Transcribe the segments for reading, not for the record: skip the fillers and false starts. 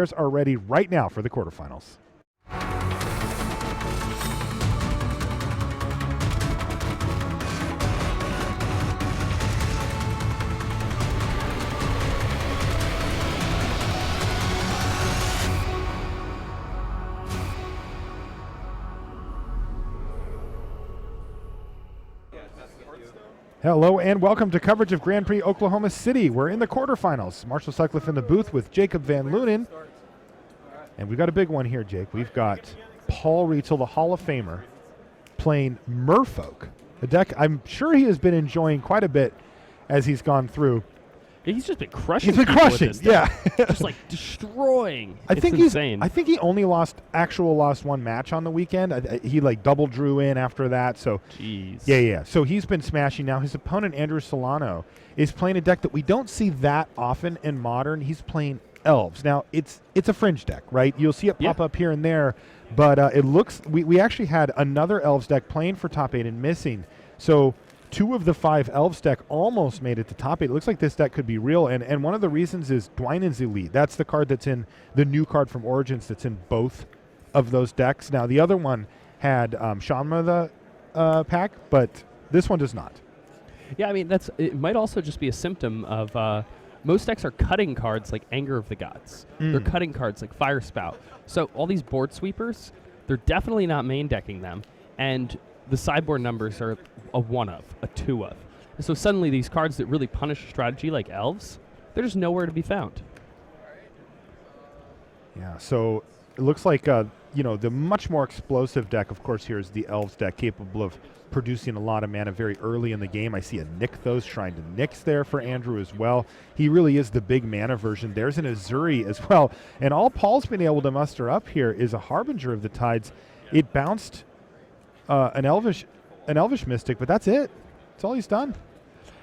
players are ready right now for the quarterfinals. Hello and welcome to coverage of Grand Prix Oklahoma City. We're in the quarterfinals. Marshall Sutcliffe in the booth with Jacob Van Lunen. And we've got a big one here, Jake. We've got Paul Rietzel, the Hall of Famer, playing Merfolk, a deck I'm sure he has been enjoying quite a bit as he's gone through. He's just been crushing. He's been crushing, yeah. Just like destroying. It's insane. I think he only lost one match on the weekend. He like double drew in after that. So, jeez. Yeah. So he's been smashing now. His opponent, Andrew Sullano, is playing a deck that we don't see that often in Modern. He's playing Elves. Now, it's a fringe deck, right? You'll see it pop up here and there, but it looks, we actually had another Elves deck playing for top 8 and missing. So 2 of the 5 Elves deck almost made it to top 8. It looks like this deck could be real, and one of the reasons is Dwinan's Elite. That's the card that's in the new card from Origins that's in both of those decks. Now, the other one had Shanma the pack, but this one does not. Yeah, I mean, it might also just be a symptom of most decks are cutting cards like Anger of the Gods. They're cutting cards like Fire Spout. So all these board sweepers, they're definitely not main decking them, and the sideboard numbers are a 1 of, a 2 of. And so suddenly these cards that really punish strategy like Elves, they're just nowhere to be found. Yeah, so it looks like, the much more explosive deck, of course, here is the Elves deck, capable of producing a lot of mana very early in the game. I see a Nykthos, Shrine to Nyx there for Andrew as well. He really is the big mana version. There's an Azuri as well. And all Paul's been able to muster up here is a Harbinger of the Tides. It bounced an Elvish Mystic, but that's it. That's all he's done.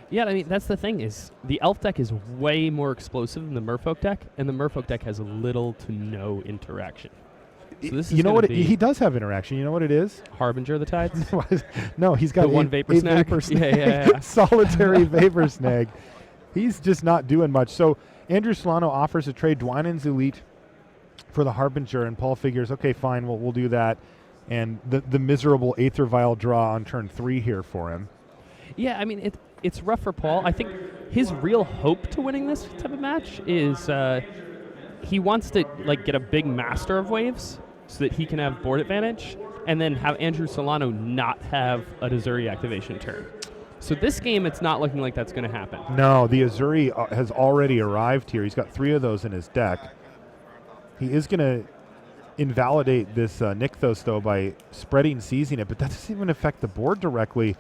Yeah, I mean, that's the thing is the Elf deck is way more explosive than the Merfolk deck, and the Merfolk deck has little to no interaction. So this is he does have interaction. You know what it is? Harbinger of the Tides? No, he's got one Vapor Snag. Vapor Snag. Yeah. Solitary Vapor Snag. He's just not doing much. So Andrew Sullano offers to trade Dwinan's Elite for the Harbinger, and Paul figures, okay, fine, we'll do that. And the miserable Aether Vial draw on turn 3 here for him. Yeah, I mean, it's rough for Paul. I think his real hope to winning this type of match is he wants to get a big Master of Waves so that he can have board advantage, and then have Andrew Sullano not have a Azuri activation turn. So this game, it's not looking like that's going to happen. No, the Azuri has already arrived here. He's got 3 of those in his deck. He is going to invalidate this Nykthos, though, by spreading, seizing it, but that doesn't even affect the board directly,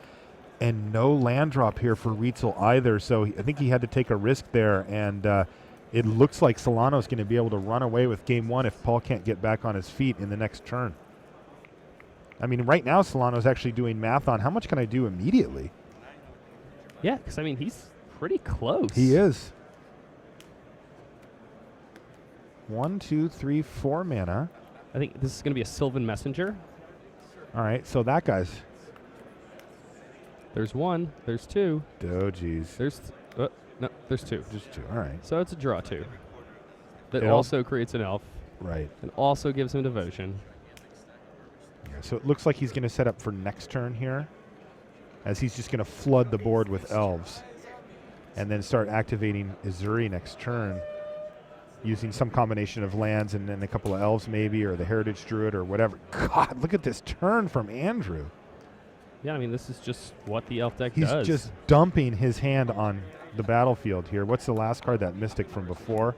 and no land drop here for Rietzel either, so I think he had to take a risk there, and it looks like Solano's going to be able to run away with game 1 if Paul can't get back on his feet in the next turn. I mean, right now Solano's actually doing math on how much can I do immediately. Yeah, because, I mean, he's pretty close. He is. 1, 2, 3, 4 mana. I think this is going to be a Sylvan Messenger. All right, so that guy's. There's 1. There's 2. Oh, geez. There's there's 2. Just 2. All right. So it's a draw 2. That Elf. also creates an Elf. Right. And also gives him Devotion. Yeah, so it looks like he's going to set up for next turn here, as he's just going to flood the board with Elves, and then start activating Azuri next turn, using some combination of lands and then a couple of Elves maybe, or the Heritage Druid or whatever. God, look at this turn from Andrew. Yeah, I mean, this is just what the Elf deck does. He's just dumping his hand on the battlefield here. What's the last card? That Mystic from before.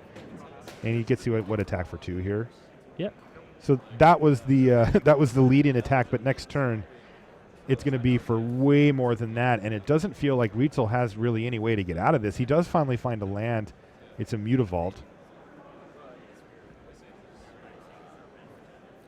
And he gets you what attack for 2 here? Yep. So that was the lead-in attack, but next turn it's going to be for way more than that, and it doesn't feel like Rietzel has really any way to get out of this. He does finally find a land. It's a Mutavault.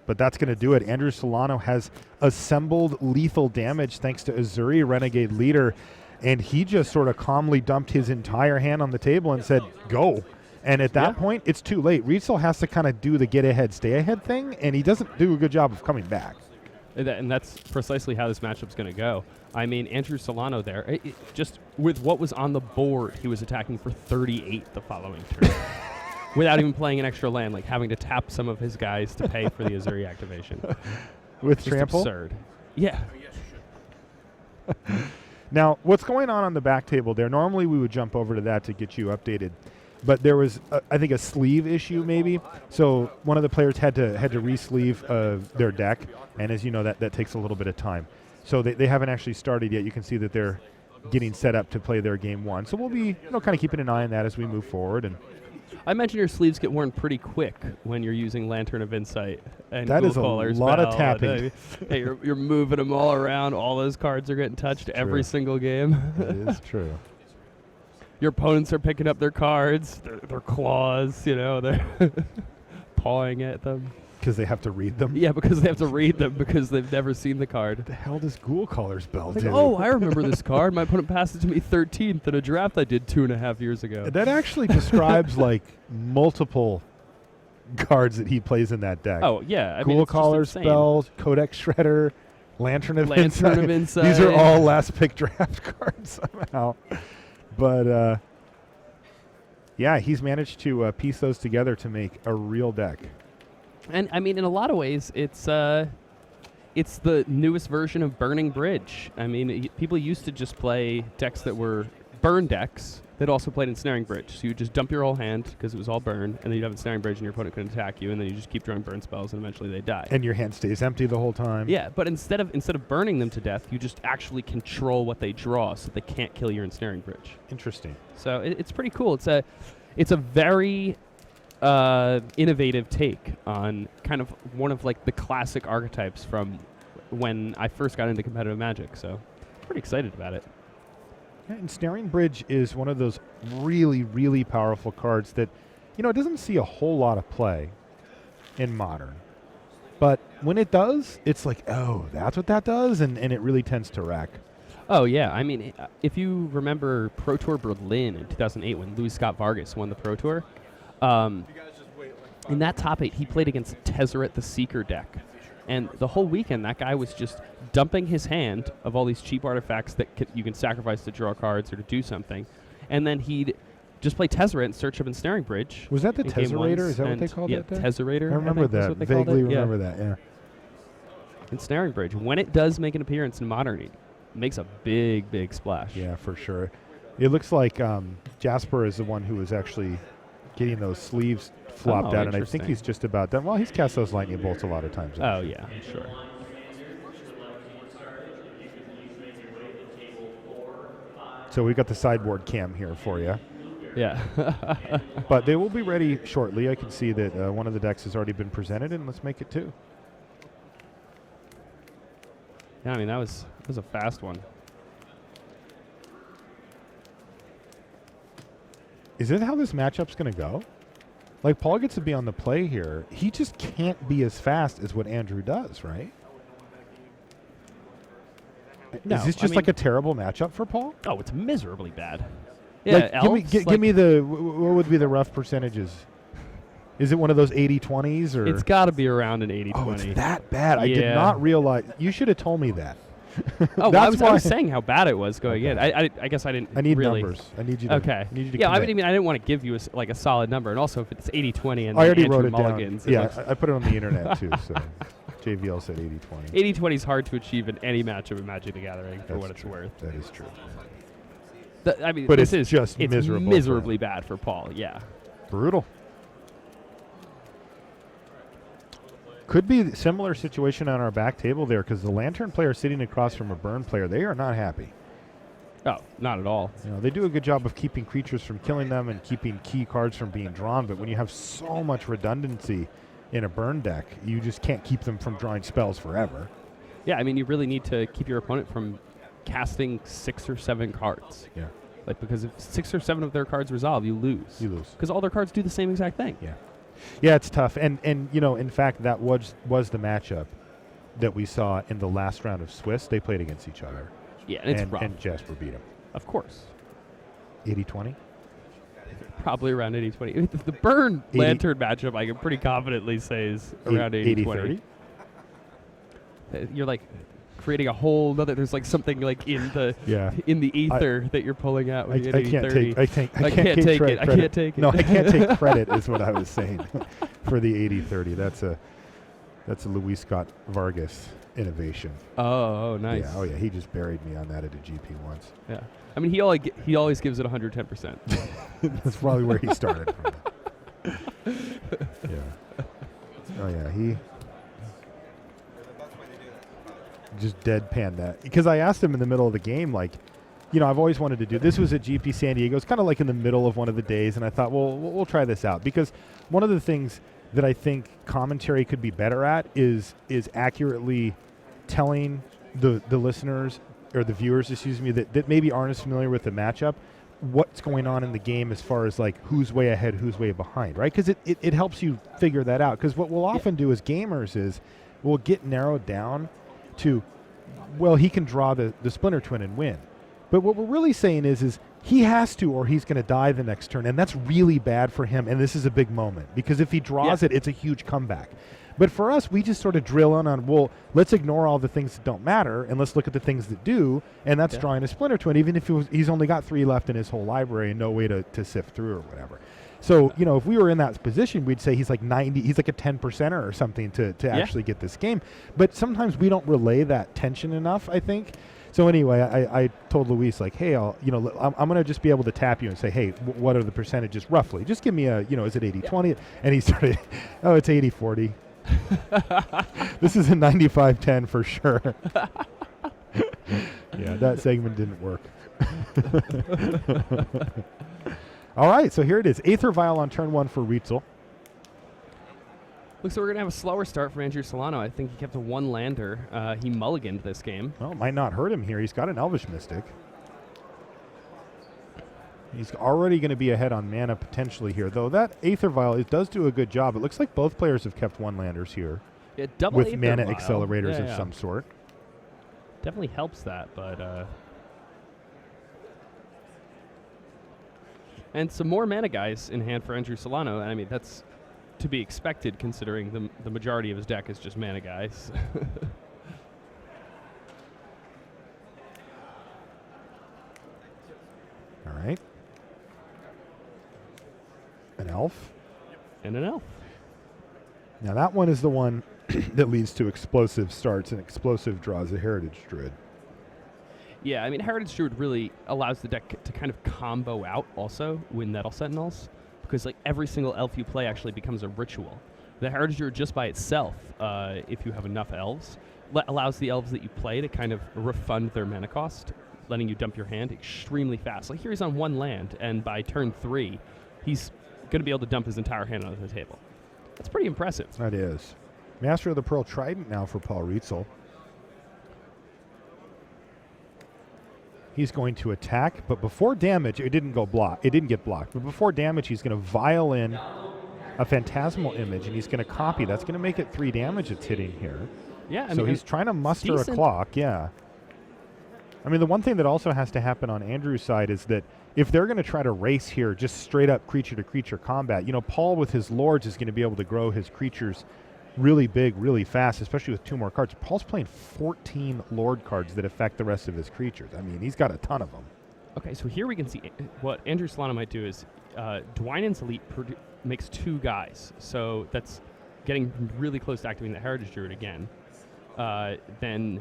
But that's going to do it. Andrew Sullano has assembled lethal damage thanks to Azuri, Renegade Leader, and he just sort of calmly dumped his entire hand on the table and said, go. And at that point, it's too late. Rietzel has to kind of do the get-ahead, stay-ahead thing, and he doesn't do a good job of coming back. And that's precisely how this matchup's going to go. I mean, Andrew Sullano there, just with what was on the board, he was attacking for 38 the following turn. without even playing an extra land, like having to tap some of his guys to pay for the Azuri activation. With Just trample? absurd. Yeah. Now, what's going on the back table there? Normally we would jump over to that to get you updated, but there was, I think, a sleeve issue maybe. So one of the players had to re-sleeve their deck, and as you know, that takes a little bit of time. So they haven't actually started yet. You can see that they're getting set up to play their game one. So we'll be kind of keeping an eye on that as we move forward. And I imagine your sleeves get worn pretty quick when you're using Lantern of Insight and that is a Ghoul-Caller's lot of Bell. tapping. Hey, you're moving them all around. All those cards are getting touched every single game. That is true. Your opponents are picking up their cards, their claws, they're pawing at them. Because they have to read them? Yeah, because they have to read them because they've never seen the card. What the hell does Ghoul-Caller's Bell Like, do? oh, I remember this card. My opponent passed it to me 13th in a draft I did 2.5 years ago. That actually describes like multiple cards that he plays in that deck. Oh, yeah. I mean, Ghoul-Caller's it's just insane. Spell, Codex Shredder, Lantern of Lantern of Insight. Insight. These are all last pick draft cards somehow. But yeah, he's managed to piece those together to make a real deck. And I mean, in a lot of ways, it's the newest version of Burning Bridge. I mean, people used to just play decks that were burn decks that also played Ensnaring Bridge. So you just dump your whole hand because it was all burn, and then you'd have Ensnaring Bridge, and your opponent couldn't attack you, and then you just keep drawing burn spells, and eventually they die. And your hand stays empty the whole time. Yeah, but instead of burning them to death, you just actually control what they draw, so they can't kill your Ensnaring Bridge. Interesting. So it's pretty cool. It's a very innovative take on kind of one of like the classic archetypes from when I first got into competitive Magic. So pretty excited about it. Yeah, Ensnaring Bridge is one of those really, really powerful cards that, it doesn't see a whole lot of play in Modern. But when it does, it's like, oh, that's what that does, and it really tends to wreck. Oh, yeah. I mean, if you remember Pro Tour Berlin in 2008 when Louis Scott Vargas won the Pro Tour, in that top 8, he played against Tezzeret the Seeker deck. And the whole weekend, that guy was just dumping his hand of all these cheap artifacts that you can sacrifice to draw cards or to do something. And then he'd just play Tezzeret and search up Ensnaring Bridge. Was that the in game Tezzerator? ones, Is that what and they called it? Yeah, Tezzerator. I remember think was that. what they called Vaguely it. remember that, yeah. Ensnaring Bridge, when it does make an appearance in Modern, it makes a big, big splash. Yeah, for sure. It looks like Jasper is the one who was actually getting those sleeves flopped out, and I think he's just about done. Well, he's cast those lightning bolts a lot of times. Oh, yeah, sure. So we've got the sideboard cam here for you. Yeah. But they will be ready shortly. I can see that one of the decks has already been presented, and let's make it two. Yeah, I mean, that was a fast one. Is this how this matchup's going to go? Like, Paul gets to be on the play here. He just can't be as fast as what Andrew does, right? No, is this just like a terrible matchup for Paul? Oh, it's miserably bad. Yeah, like, give me the what would be the rough percentages? Is it one of those 80-20s or? It's got to be around an 80-20. Oh, it's that bad. Yeah. I did not realize. You should have told me that. Oh, well, I was saying how bad it was going in. I guess I didn't. I need really numbers. I need you to. Okay. I need you to yeah, I commit. mean, I didn't want to give you a solid number, and also if it's 80-20 and I already Andrew wrote it Mulligan's, down. Yeah, I put it on the internet too. So JVL said 80-20. 80-20 is hard to achieve in any matchup in Magic the Gathering for what it's worth. That is true. I mean, But it's just it's miserable. miserably bad for Paul. Yeah. Brutal. Could be a similar situation on our back table there because the Lantern player sitting across from a Burn player, they are not happy. Oh, not at all. They do a good job of keeping creatures from killing them and keeping key cards from being drawn, but when you have so much redundancy in a Burn deck, you just can't keep them from drawing spells forever. Yeah, I mean, you really need to keep your opponent from casting 6 or 7 cards. Yeah. Like, because if 6 or 7 of their cards resolve, you lose. You lose. Because all their cards do the same exact thing. Yeah. Yeah, it's tough. And in fact, that was the matchup that we saw in the last round of Swiss. They played against each other. Yeah, and it's rough. And Jasper beat him. Of course. 80-20? Probably around 80-20. The Burn 80 Lantern matchup, I can pretty confidently say, is around 80-20. 80-30? You're like creating a whole other. There's like something like in the ether that you're pulling out. I can't take it. I can't take it. No, I can't take credit. Is what I was saying for the 80-30. That's a Luis Scott Vargas innovation. Oh, nice. Yeah, he just buried me on that at a GP once. Yeah, I mean he always gives it 110%. That's probably where he started from. Yeah. Oh yeah, he just deadpanned that because I asked him in the middle of the game, like, I've always wanted to do this. Was at GP San Diego. It's kind of like in the middle of one of the days, and I thought, well, we'll try this out because one of the things that I think commentary could be better at is accurately telling the listeners or the viewers, that maybe aren't as familiar with the matchup, what's going on in the game as far as like who's way ahead, who's way behind, right? Because it helps you figure that out. Because what we'll often do as gamers is we'll get narrowed down to, well, he can draw the Splinter Twin and win. But what we're really saying is he has to, or he's going to die the next turn, and that's really bad for him. And this is a big moment because if he draws it, it's a huge comeback. But for us, we just sort of drill on, well, let's ignore all the things that don't matter and let's look at the things that do, and that's drawing a Splinter Twin, even if he's only got 3 left in his whole library and no way to sift through or whatever. So, if we were in that position, we'd say he's like 90, he's like a 10%er or something to actually get this game. But sometimes we don't relay that tension enough, I think. So anyway, I told Luis, like, hey, I'm going to just be able to tap you and say, hey, what are the percentages roughly? Just give me is it 80-20? And he started, it's 80-40. This is a 95-10 for sure. Yeah, that segment didn't work. All right, so here it is. Aether Vial on turn 1 for Rietzel. Looks like we're going to have a slower start from Andrew Sullano. I think he kept a 1 lander. He mulliganed this game. Well, it might not hurt him here. He's got an Elvish Mystic. He's already going to be ahead on mana potentially here, though that Aether Vial, it does do a good job. It looks like both players have kept 1 landers here. Yeah, double with Aether mana Vial. accelerators of some sort. Definitely helps that, but and some more mana guys in hand for Andrew Sullano. I mean, that's to be expected considering the majority of his deck is just mana guys. All right. An elf. And an elf. Now that one is the one that leads to explosive starts and explosive draws a Heritage Druid. Yeah, I mean, Heritage Druid really allows the deck to kind of combo out also with Nettle Sentinels, because like every single elf you play actually becomes a ritual. The Heritage Druid just by itself, if you have enough elves, allows the elves that you play to kind of refund their mana cost, letting you dump your hand extremely fast. Like here he's on 1 land, and by turn 3, he's going to be able to dump his entire hand onto the table. That's pretty impressive. That is. Master of the Pearl Trident now for Paul Rietzel. He's going to attack, but before damage, it didn't get blocked. But before damage, he's going to vial in a Phantasmal Image, and he's going to copy. That's going to make it 3 damage it's hitting here. Yeah, I so mean, he's trying to muster a clock, yeah. I mean, the one thing that also has to happen on Andrew's side is that if they're going to try to race here, just straight up creature-to-creature combat, Paul with his Lords is going to be able to grow his creatures really big, really fast, especially with 2 more cards. Paul's playing 14 Lord cards that affect the rest of his creatures. I mean, he's got a ton of them. Okay, so here we can see what Andrew Sullano might do is Dwynen's Elite makes 2 guys. So that's getting really close to activating the Heritage Druid again. Then...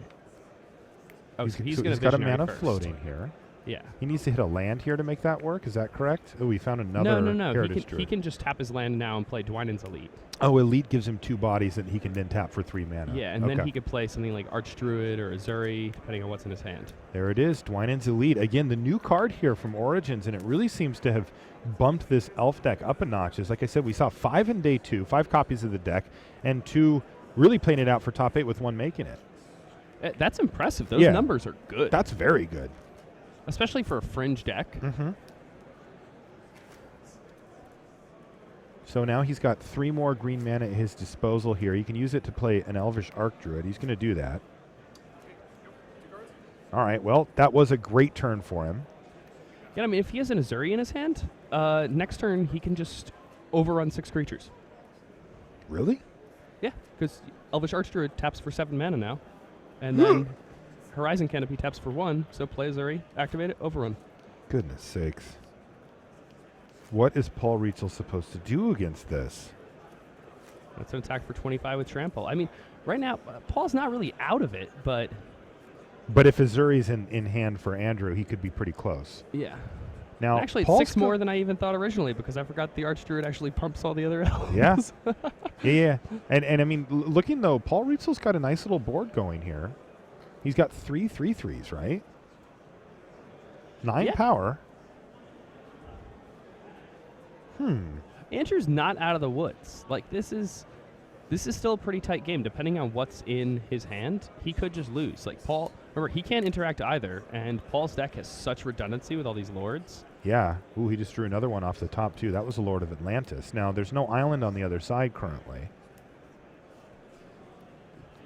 Oh, so he's going to got a mana first. floating here. Yeah. He needs to hit a land here to make that work. Is that correct? Oh, we found another Heritage Druid. He can just tap his land now and play Dwynen's Elite. Oh, Elite gives him 2 bodies that he can then tap for 3 mana. Yeah, and then he could play something like Archdruid or Azuri, depending on what's in his hand. There it is, Dwynen's Elite. Again, the new card here from Origins, and it really seems to have bumped this elf deck up a notch. As like I said, we saw 5 in day 2, 5 copies of the deck, and 2 really playing it out for top 8 with 1 making it. That's impressive. Those numbers are good. That's very good. Especially for a fringe deck. Mm-hmm. So now he's got 3 more green mana at his disposal here. He can use it to play an Elvish Archdruid. He's going to do that. All right, well, that was a great turn for him. Yeah, I mean, if he has an Azuri in his hand, next turn he can just overrun 6 creatures. Really? Yeah, because Elvish Archdruid taps for 7 mana now. And then Horizon Canopy taps for 1, so play Azuri, activate it, overrun. Goodness sakes. What is Paul Rietzel supposed to do against this? That's an attack for 25 with Trample. I mean, right now, Paul's not really out of it, but... But if Azuri's in hand for Andrew, he could be pretty close. Yeah. Now, actually, it's 6 more than I even thought originally, because I forgot the Archdruid actually pumps all the other elves. Yeah. Yeah. And I mean, looking though, Paul Rietzel's got a nice little board going here. He's got 3 3/3s, right? 9 power. Andrew's not out of the woods. Like, this is still a pretty tight game. Depending on what's in his hand, he could just lose. Like, Paul, remember, he can't interact either, and Paul's deck has such redundancy with all these lords. Yeah. Ooh, he just drew another one off the top, too. That was the Lord of Atlantis. Now, there's no island on the other side currently.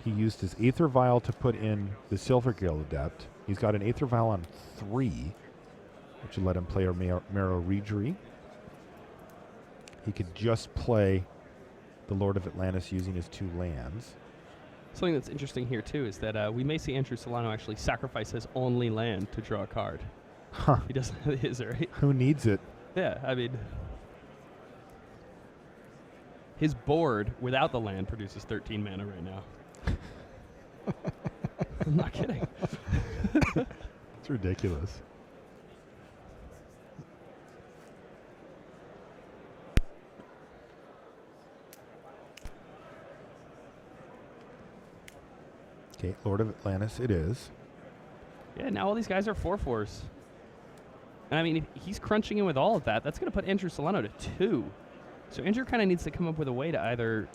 He used his Aether Vial to put in the Silver Guild Adept. He's got an Aether Vial on 3, which would let him play a Marrow Regery. He could just play the Lord of Atlantis using his 2 lands. Something that's interesting here, too, is that we may see Andrew Sullano actually sacrifice his only land to draw a card. Huh. He doesn't have his, right? Who needs it? Yeah, I mean... His board, without the land, produces 13 mana right now. I'm not kidding. It's ridiculous. Okay, Lord of Atlantis it is. Yeah, now all these guys are 4/4s. And I mean, if he's crunching in with all of that, that's going to put Andrew Sullano to 2. So Andrew kind of needs to come up with a way to either,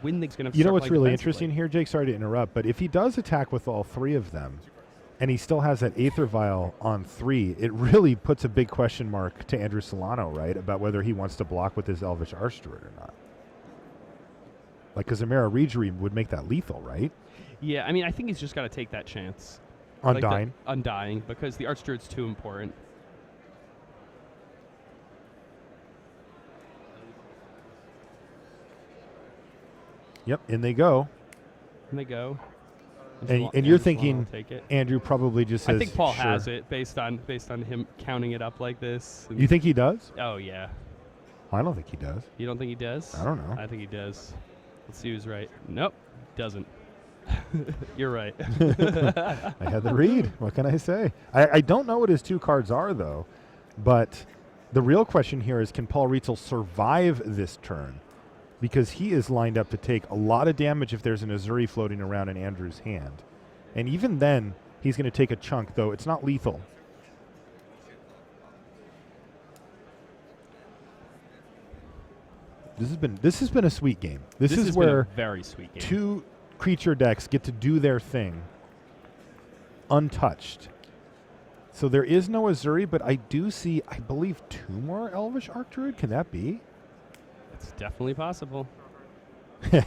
win things going to. You know what's really interesting here, Jake? Sorry to interrupt, but if he does attack with all 3 of them, and he still has that Aether Vial on 3, it really puts a big question mark to Andrew Sullano, right, about whether he wants to block with his Elvish Archdruid or not. Like, because a Marrow Regery would make that lethal, right? Yeah, I mean, I think he's just got to take that chance. Undying. Undying, because the Archdruid's too important. Yep, in they go. And they go. And you're thinking Andrew probably just says, I think Paul sure. has it based on him counting it up like this. You think he does? Oh, yeah. I don't think he does. You don't think he does? I don't know. I think he does. Let's see who's right. Nope, doesn't. You're right. I had the read. What can I say? I don't know what his 2 cards are, though. But the real question here is, can Paul Rietzel survive this turn? Because he is lined up to take a lot of damage if there's an Azuri floating around in Andrew's hand. And even then, he's going to take a chunk, though. It's not lethal. This has been a sweet game. This is where been a very sweet game. 2 creature decks get to do their thing untouched. So there is no Azuri, but I do see, I believe, 2 more Elvish Archdruid. Can that be? It's definitely possible.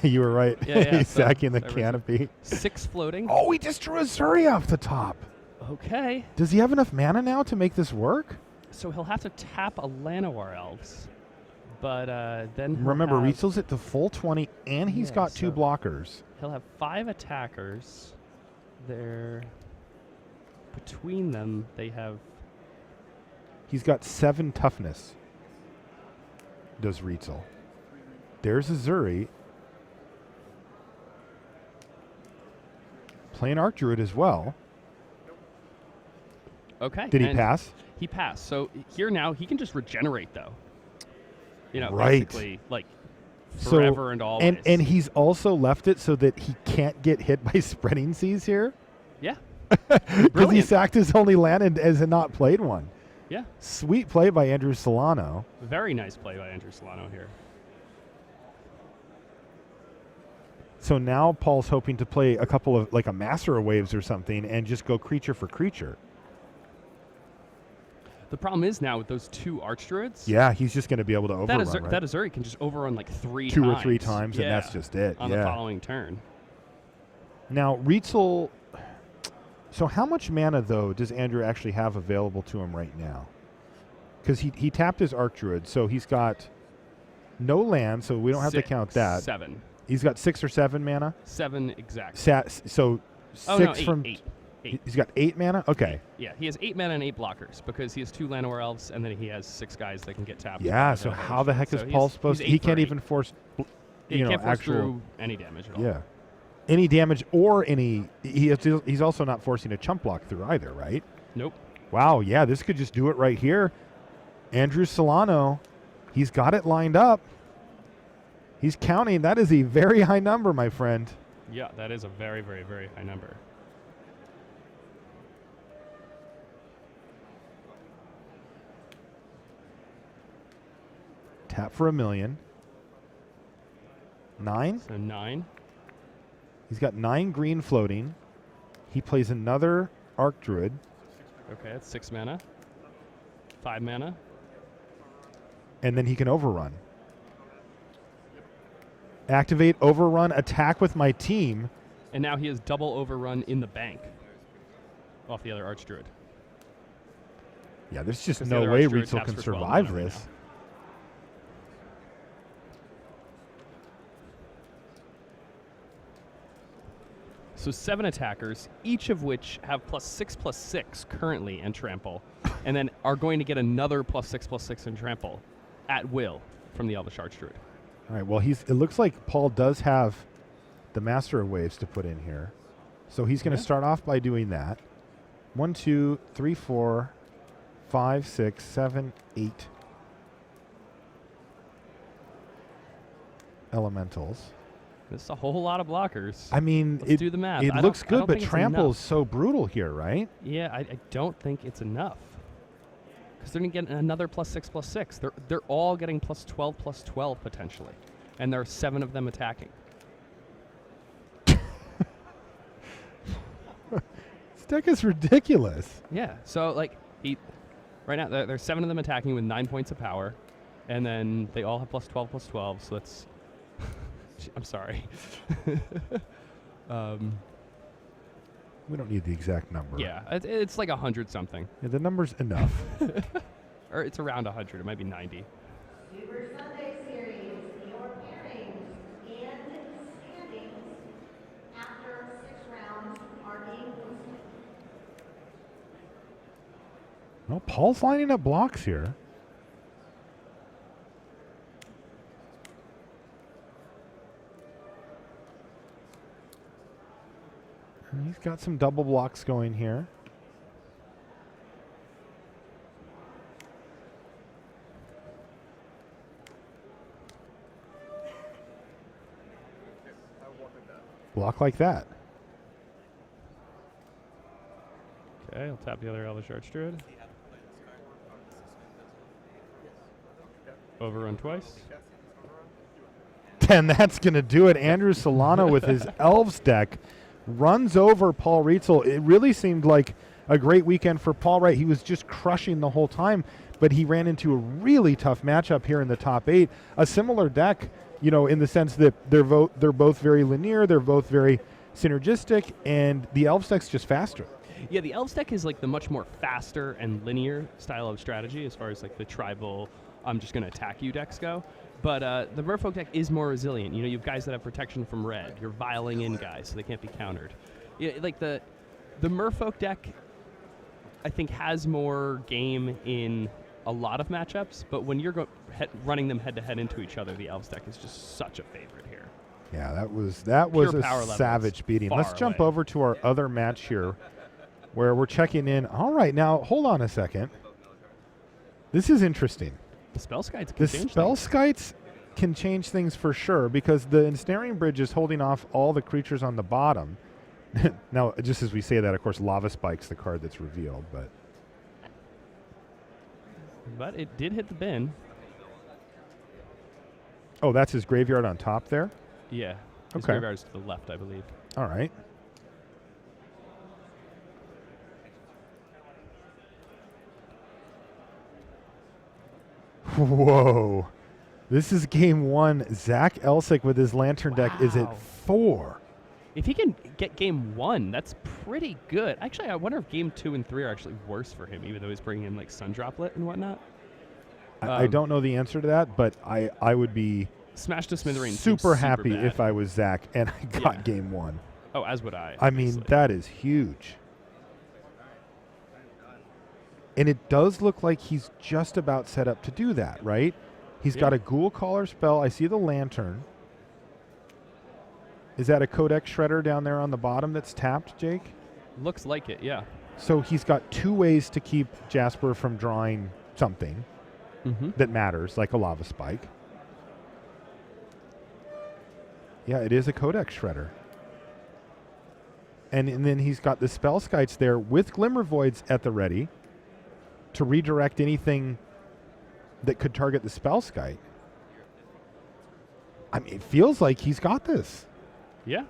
You were right. Yeah, He's sacking the canopy. 6 floating. Oh, he just drew Azuri off the top. Okay. Does he have enough mana now to make this work? So he'll have to tap a Llanowar Elves. But then remember, Rietzel's at the full 20, and he's got 2 blockers. He'll have 5 attackers. They're between them. They have. He's got 7 toughness. Does Rietzel? There's Azuri. Playing Archdruid as well. Okay. Did he pass? He passed. So here now he can just regenerate though. Right. Basically, like forever and always. And he's also left it so that he can't get hit by Spreading Seas here. Yeah. Because he sacked his only land and has not played one. Yeah. Sweet play by Andrew Sullano. Very nice play by Andrew Sullano here. So now Paul's hoping to play a couple of, like a Master of Waves or something, and just go creature for creature. The problem is now with those 2 Archdruids. Yeah, he's just going to be able to overrun, right? That Azuri can just overrun like 3 2 times. or 3 times, and that's just it. On the following turn. Now, Rietzel... So how much mana, though, does Andrew actually have available to him right now? Because he tapped his Archdruid, so he's got no land, so we don't have to count that. 7. He's got 6 or 7 mana? 7 exactly. So 6 8, from... 8. 8. He's got 8 mana? Okay. Yeah, he has 8 mana and 8 blockers because he has 2 Llanowar Elves, and then he has 6 guys that can get tapped. Yeah, so how the heck is Paul supposed to... He can't even force, he can't force actual... through any damage at all. Yeah. Any damage or any... He's also not forcing a chump block through either, right? Nope. Wow, yeah, this could just do it right here. Andrew Sullano, he's got it lined up. He's counting. That is a very high number, my friend. Yeah, that is a very, very, very high number. Tap for $1 million. 9? So 9. He's got 9 green floating. He plays another Arc Druid. Okay, that's 6 mana. 5 mana. And then he can overrun. Activate, overrun, attack with my team. And now he has double overrun in the bank off the other Archdruid. Yeah, there's just no way Ritzel can survive this. Right. So 7 attackers, each of which have +6/+6 currently in trample, and then are going to get another +6/+6 in trample at will from the Elvish Archdruid. All right, well, it looks like Paul does have the Master of Waves to put in here. So he's going to start off by doing that. 1, 2, 3, 4, 5, 6, 7, 8 elementals. This is a whole lot of blockers. I mean, Let's do the math. It looks good, but trample is so brutal here, right? Yeah, I don't think it's enough. Because they're going to get another +6/+6. They're all getting +12/+12 potentially. And there are 7 of them attacking. This deck is ridiculous. Yeah, so like right now there's 7 of them attacking with 9 points of power. And then they all have +12/+12, so that's... I'm sorry. We don't need the exact number. Yeah, it's like 100 something. Yeah, the number's enough. Or it's around 100. It might be 90. Super Sunday Series, your pairings and standings after 6 rounds are being posted. Well, Paul's lining up blocks here. And he's got some double blocks going here. Block like that. Okay, I'll tap the other Elvish Archdruid. Overrun twice. And that's going to do it. Andrew Sullano with his Elves deck runs over Paul Ritzel. It really seemed like a great weekend for Paul Wright. He was just crushing the whole time, but he ran into a really tough matchup here in the top 8. A similar deck, you know, in the sense that they're both very linear, they're both very synergistic, and the Elves deck's just faster. Yeah, the Elves deck is like the much more faster and linear style of strategy as far as like the tribal, I'm just going to attack you decks go. But the Merfolk deck is more resilient. You know, you have guys that have protection from red. You're viling in guys, so they can't be countered. Yeah, like the Merfolk deck, I think, has more game in a lot of matchups. But when you're running them head-to-head into each other, the Elves deck is just such a favorite here. Yeah, that was a savage beating. Let's jump over to our other match here, where we're checking in. All right, now, hold on a second. This is interesting. The Spellskites The can change things. Spellskites can change things for sure, because the Ensnaring Bridge is holding off all the creatures on the bottom. Now, just as we say that, of course, Lava Spike's the card that's revealed, But it did hit the bin. Oh, that's his graveyard on top there? Yeah. His Okay. graveyard is to the left, I believe. All right. Whoa. This is game 1. Zach Elsick with his Lantern deck is at 4. If he can get game 1, that's pretty good. Actually, I wonder if game 2 and 3 are actually worse for him, even though he's bringing in like Sun Droplet and whatnot. I don't know the answer to that, but I would be Smash to Smithereens super seems happy bad. if I was Zach and I got Yeah. game 1. Oh, as would I. I mean, obviously. that is huge. And it does look like he's just about set up to do that, right? He's got a Ghoul Caller spell. I see the Lantern. Is that a Codex Shredder down there on the bottom that's tapped, Jake? Looks like it, yeah. So he's got 2 ways to keep Jasper from drawing something that matters, like a Lava Spike. Yeah, it is a Codex Shredder. And then he's got the Spell Skites there with Glimmer Voids at the ready to redirect anything that could target the Spell Skite. I mean, it feels like he's got this. Yeah.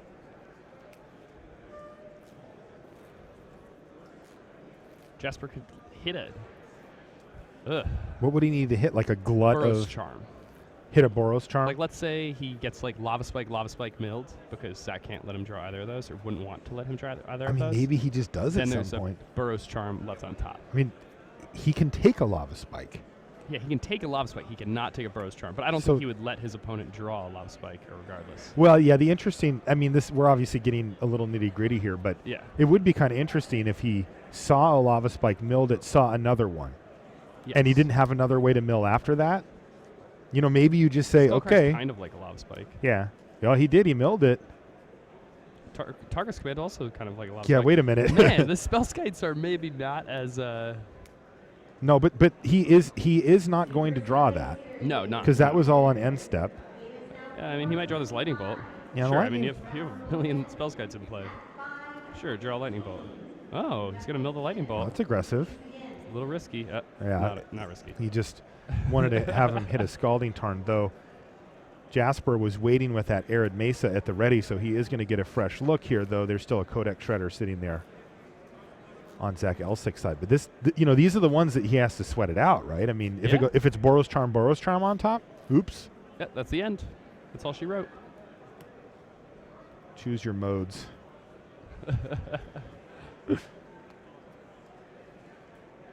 Jasper could hit it. Ugh. What would he need to hit? Like a glut Boros of Charm. Hit a Boros Charm? Like, let's say he gets like Lava Spike milled because Zach can't let him draw either of those, or wouldn't want to let him draw either of those. Maybe he just does then at there's some point. a Boros Charm left on top. I mean, he can take a Lava Spike. Yeah, he can take a Lava Spike. He cannot take a Boros Charm, but I don't think he would let his opponent draw a Lava Spike regardless. Well, yeah, the interesting, I mean, we're obviously getting a little nitty gritty here, but yeah, it would be kind of interesting if he saw a Lava Spike, milled it, saw another one, and he didn't have another way to mill after that. You know, maybe you just say, okay. Kind of like a Lava Spike. Yeah. Well, he did. He milled it. Targus Command also kind of like a Lava Spike. Yeah, wait a minute. Man, the Spell Skites are maybe not as... No, but he is not going to draw that. No, not. Because that was all on end step. Yeah, I mean, he might draw this Lightning Bolt. Yeah, sure, I mean, you have a million Spell Skites in play. Sure, draw a Lightning Bolt. Oh, he's going to mill the Lightning Bolt. That's aggressive. A little risky. Yeah. Not risky. He just wanted to have him hit a Scalding Tarn, though Jasper was waiting with that Arid Mesa at the ready, so he is going to get a fresh look here, though there's still a Codex Shredder sitting there on Zach Elsic's side. But these are the ones that he has to sweat it out, right? I mean, if it's Boros Charm on top, oops. Yeah, that's the end. That's all she wrote. Choose your modes.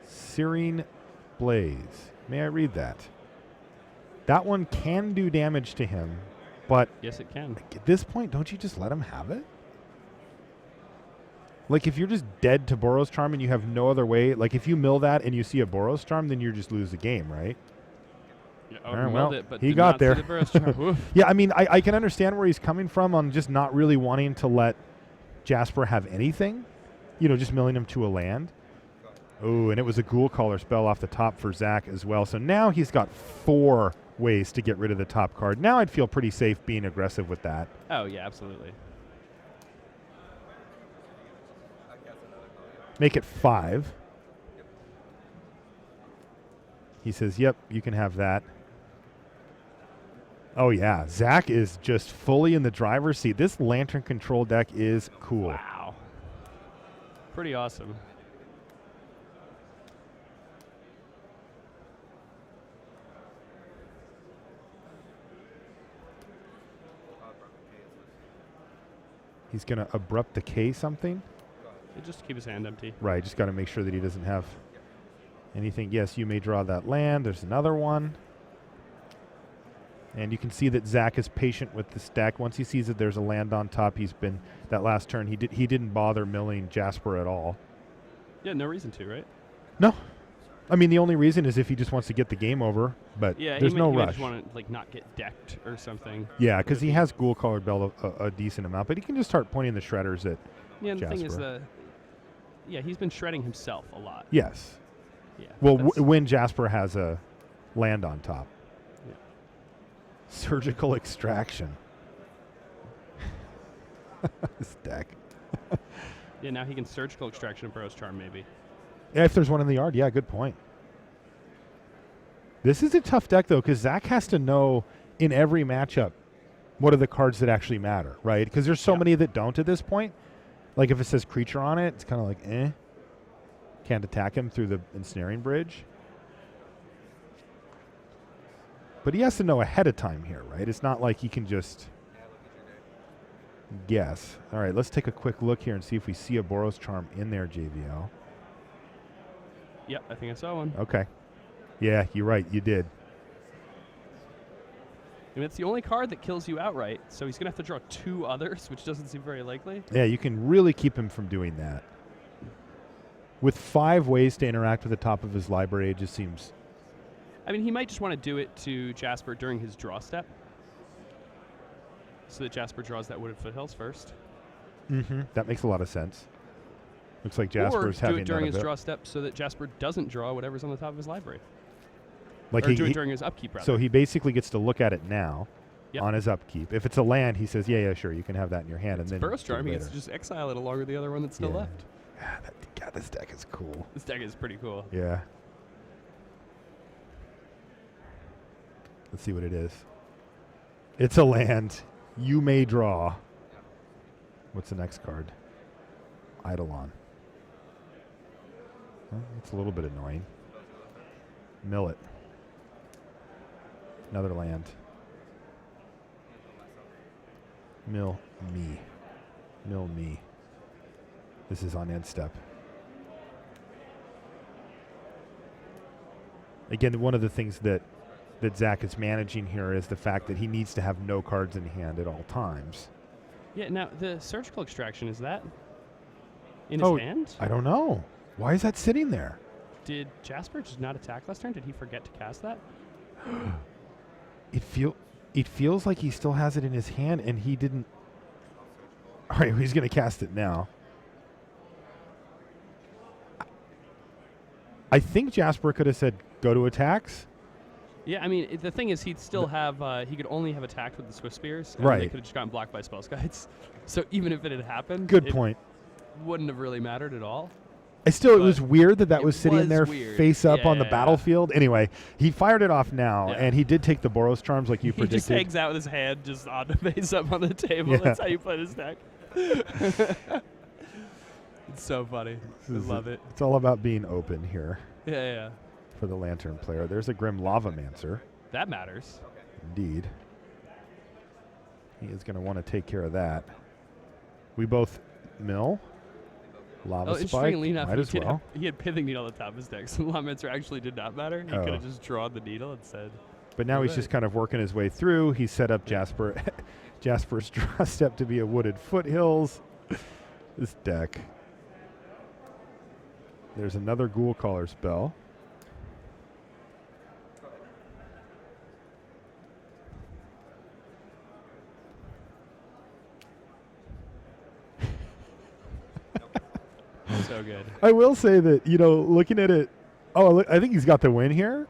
Searing Blaze. May I read that? That one can do damage to him, but yes, it can. At this point, don't you just let him have it? Like, if you're just dead to Boros Charm and you have no other way, like if you mill that and you see a Boros Charm, then you just lose the game, right? Yeah, all right, well, but he got there. The yeah, I mean, I can understand where he's coming from on just not really wanting to let Jasper have anything. Just milling him to a land. Oh, and it was a Ghoul Caller spell off the top for Zach as well. So now he's got 4 ways to get rid of the top card. Now I'd feel pretty safe being aggressive with that. Oh, yeah, absolutely. Make it 5. He says, yep, you can have that. Oh, yeah. Zach is just fully in the driver's seat. This Lantern Control deck is cool. Wow. Pretty awesome. He's going to Abrupt Decay something? Just keep his hand empty. Right, just got to make sure that he doesn't have anything. Yes, you may draw that land. There's another one. And you can see that Zach is patient with this deck. Once he sees that there's a land on top, that last turn, he didn't bother milling Jasper at all. Yeah, no reason to, right? No. I mean, the only reason is if he just wants to get the game over, but there's no rush. He just want to not get decked or something. Yeah, because he has Ghoul Caller Bell a decent amount, but he can just start pointing the shredders at Yeah, and Jasper. the thing is, he's been shredding himself a lot. Yes. Yeah. Well, when Jasper has a land on top. Yeah. Surgical Extraction. This deck. Yeah, now he can Surgical Extraction and Boros Charm, maybe. Yeah, if there's one in the yard, yeah, good point. This is a tough deck, though, because Zach has to know in every matchup what are the cards that actually matter, right? Because there's so many that don't at this point. Like if it says creature on it, it's kind of like, eh. Can't attack him through the Ensnaring Bridge. But he has to know ahead of time here, right? It's not like he can just guess. All right, let's take a quick look here and see if we see a Boros Charm in there, JVL. Yep, I think I saw one. Okay. Yeah, you're right. You did. I mean, it's the only card that kills you outright, so he's going to have to draw 2 others, which doesn't seem very likely. Yeah, you can really keep him from doing that. with 5 ways to interact with the top of his library, it just seems. I mean, he might just want to do it to Jasper during his draw step, so that Jasper draws that Wooded Foothills first. Mm-hmm. That makes a lot of sense. Looks like Jasper's or do having it during none of his it. draw step so that Jasper doesn't draw whatever's on the top of his library. Like Or do it during his upkeep, rather. So he basically gets to look at it now Yep. on his upkeep. If it's a land, he says, yeah, sure, you can have that in your hand. It's and then Burrow Charm, he gets to just exile it along with the other one that's still Yeah. left. God, this deck is cool. This deck is pretty cool. Yeah. Let's see what it is. It's a land. You may draw. What's the next card? Eidolon. Well, that's a little bit annoying. Mill it. Another land. Mill me. Mill me. This is on end step. Again, one of the things that Zach is managing here is the fact that he needs to have no cards in hand at all times. Yeah, now, the Surgical Extraction, is that in his hand? I don't know. Why is that sitting there? Did Jasper just not attack last turn? Did he forget to cast that? It feels like he still has it in his hand and he didn't. All right, he's going to cast it now. I think Jasper could have said, go to attacks. Yeah, I mean, the thing is, he'd still have, he could only have attacked with the Swift Spears. And Right. They could have just gotten blocked by Spell Guides. So even if it had happened, Good it point. wouldn't have really mattered at all. It But was weird that it was sitting was there weird. face up on the Yeah. battlefield. Anyway, he fired it off now, Yeah. and he did take the Boros Charms like you He predicted. just hangs out with his hand just on the face up on the table. Yeah. That's how you play this deck. It's so funny. I love it. It's all about being open here Yeah. for the Lantern player. There's a Grim Lavamancer. That matters. Indeed. He is going to want to take care of that. We both mill. Lava Spike. Interestingly enough, Might as well. he had Pithing Needle on the top of his deck, so Lawmancer actually did not matter. He could have just drawn the needle and said. But now he's Alright. just kind of working his way through. He set up Jasper's draw step to be a Wooded Foothills. This deck. There's another Ghoul Caller spell. So good. I will say that, looking at it, I think he's got the win here.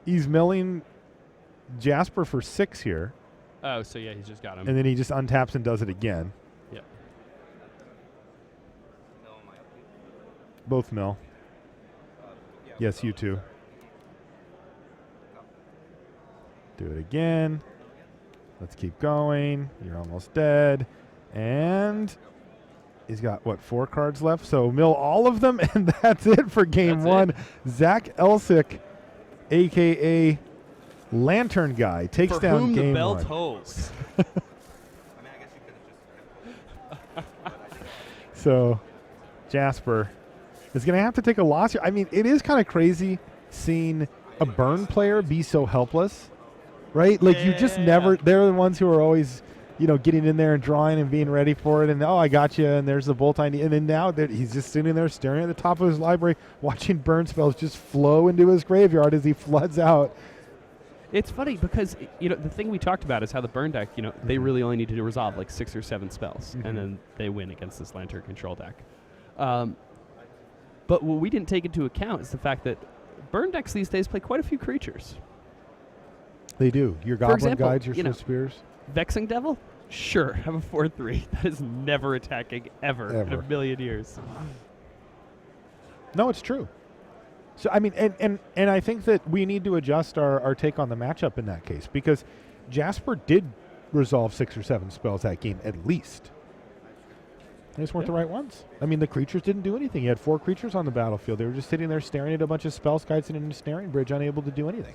He's milling Jasper for 6 here, Oh, so yeah, he's just got him. and then he just untaps and does it again. Yep. Both mill. Yes, you too. Do it again. Let's keep going. You're almost dead. And he's got, 4 cards left? So mill all of them, and that's it for game That's 1. it. Zach Elsick, a.k.a. Lantern Guy, takes For down whom game the bell 1. tolls. So Jasper is going to have to take a loss here. I mean, it is kind of crazy seeing a burn player be so helpless, right? Like, you just never – they're the ones who are always – getting in there and drawing and being ready for it. And, I got you. And there's the bolt I need. And then now that he's just sitting there staring at the top of his library, watching burn spells just flow into his graveyard as he floods out. It's funny because, the thing we talked about is how the burn deck, they really only need to resolve like 6 or 7 spells. And then they win against this Lantern control deck. But what we didn't take into account is the fact that burn decks these days play quite a few creatures. They do. Your Goblin example, Guides, your Swift Spears. Vexing Devil? Sure, have a 4/3. That is never attacking ever in a million years. No, it's true. So, I mean, and I think that we need to adjust our take on the matchup in that case, because Jasper did resolve 6 or 7 spells that game at least. They just weren't the right ones. I mean, the creatures didn't do anything. He had 4 creatures on the battlefield. They were just sitting there staring at a bunch of spell guides and in a snaring bridge, unable to do anything.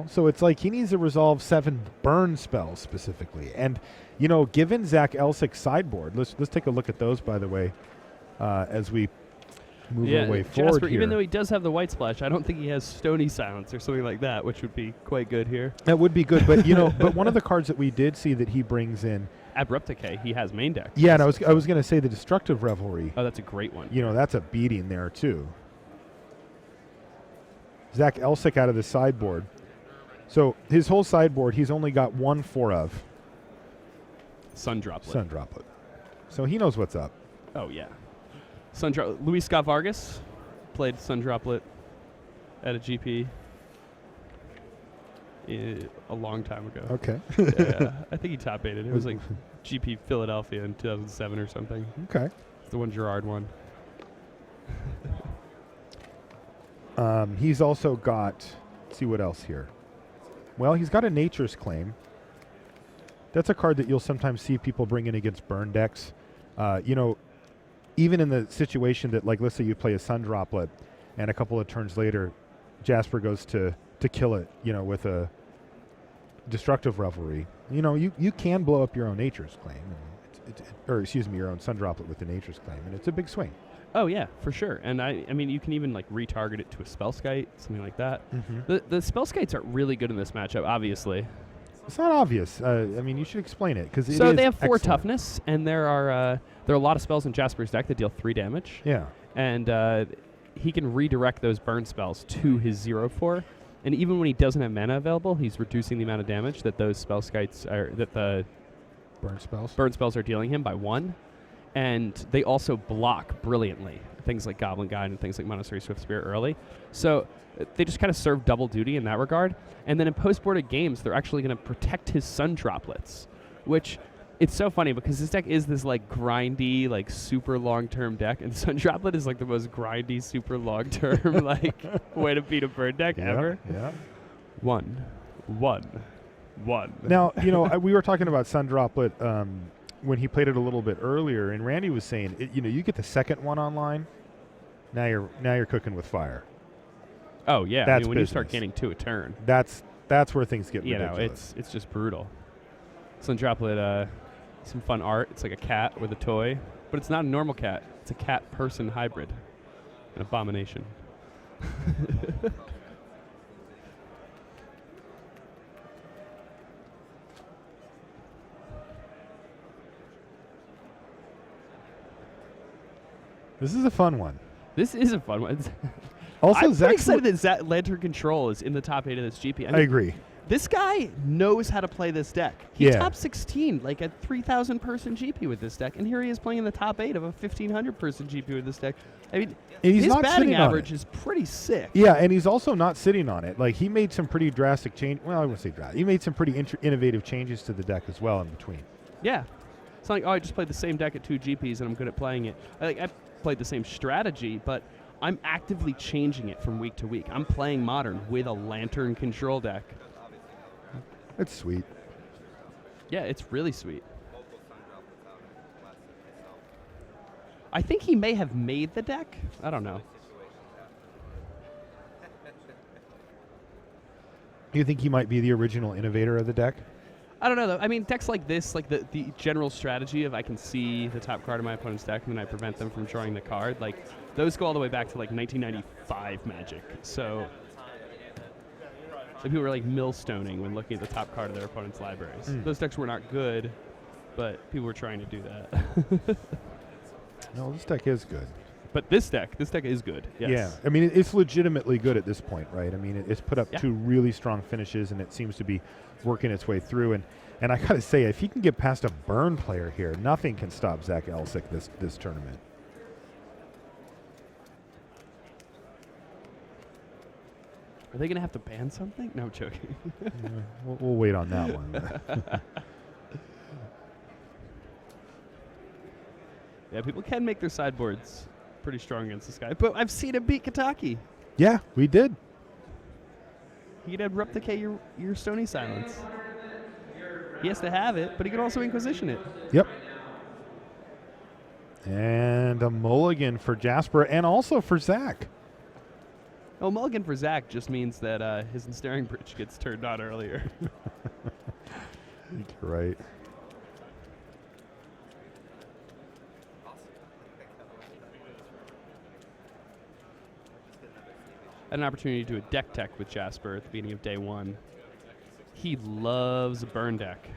So it's like he needs to resolve 7 burn spells specifically. And, given Zach Elsick's sideboard, let's take a look at those, by the way, as we move our way forward Jasper, here. even though he does have the white splash, I don't think he has Stony Silence or something like that, which would be quite good here. That would be good, but but one of the cards that we did see that he brings in Abruptike, he has main deck. Yeah, and I was going to say the Destructive Revelry. Oh, that's a great one. You know, that's a beating there, too. Zach Elsick out of the sideboard. So his whole sideboard, he's only got 1/4 of. Sun Droplet. Sun Droplet. So he knows what's up. Oh, yeah. Luis Scott Vargas played Sun Droplet at a GP a long time ago. Okay. Yeah, I think he top 8'd. It was like GP Philadelphia in 2007 or something. Okay. It's the one Gerard won. He's also got, let's see what else here. Well, he's got a Nature's Claim. That's a card that you'll sometimes see people bring in against burn decks. You know, even in the situation that, like, let's say you play a Sun Droplet, and a couple of turns later, Jasper goes to kill it, you know, with a Destructive Revelry. You know, you can blow up your own Nature's Claim, or excuse me, your own Sun Droplet with the Nature's Claim, and it's a big swing. Oh, yeah, for sure. And I mean, you can even, like, retarget it to a Spellskite, something like that. Mm-hmm. The Spellskites are really good in this matchup, obviously. It's not obvious. I mean, you should explain it, because So they have 4 excellent. toughness, and there are a lot of spells in Jasper's deck that deal 3 damage. Yeah. And he can redirect those burn spells to his 0/4. And even when he doesn't have mana available, he's reducing the amount of damage that those Spellskites are, that the burn spells are dealing him by 1. And they also block brilliantly things like Goblin Guide and things like Monastery Swift Spirit early. So they just kind of serve double duty in that regard. And then in post-boarded games, they're actually going to protect his Sun Droplets, which it's so funny because this deck is this like grindy, like super long-term deck, and Sun Droplet is like the most grindy, super long-term like way to beat a burn deck ever. Yeah. 1, 1, 1. Now, you know, we were talking about Sun Droplet when he played it a little bit earlier, and Randy was saying, you know, you get the second one online, now you're cooking with fire. Oh yeah, That's I mean, when you start business. getting 2 a turn, That's where things get you know, ridiculous. it's just brutal. Sun Droplet, some fun art. It's like a cat with a toy, but it's not a normal cat. It's a cat-person hybrid. An abomination. This is a fun one. This is a fun one. Also, I'm pretty Zach's excited that Lantern Control is in the top 8 of this GP. I I mean, agree. this guy knows how to play this deck. He Yeah. top 16, like a 3,000 person GP with this deck, and here he is playing in the top 8 of a 1,500 person GP with this deck. I mean, And he's his not batting sitting on average it. is pretty sick. Yeah, and he's also not sitting on it. Like, he made some pretty drastic change. Well, I wouldn't say drastic. He made some pretty innovative changes to the deck as well in between. Yeah. It's not like, oh, I just played the same deck at 2 GPs and I'm good at playing it. I played the same strategy, but I'm actively changing it from week to week. I'm playing Modern with a Lantern Control deck. It's sweet. Yeah, it's really sweet. I think he may have made the deck. I don't know. You think he might be the original innovator of the deck? I don't know, though. I mean, decks like this, like the general strategy of I can see the top card of my opponent's deck and then I prevent them from drawing the card, like, those go all the way back to, like, 1995 Magic. So people were, like, millstoning when looking at the top card of their opponent's libraries. Those decks were not good, but people were trying to do that. No, this deck is good. But this deck is good. Yes. Yeah, I mean, it's legitimately good at this point, right? I mean, it's put up Yeah. 2 really strong finishes, and it seems to be working its way through. And I got to say, if he can get past a burn player here, nothing can stop Zach Elsick this tournament. Are they going to have to ban something? No, I'm joking. We'll wait on that one. Yeah, people can make their sideboards pretty strong against this guy. But I've seen him beat Kataki. Yeah, we did. He can replicate your Stony Silence. He has to have it, but he can also Inquisition it. Yep. And a mulligan for Jasper and also for Zach. Oh, mulligan for Zach just means that his Ensnaring Bridge gets turned on earlier. Right. I had an opportunity to do a deck tech with Jasper at the beginning of day 1. He loves a burn deck.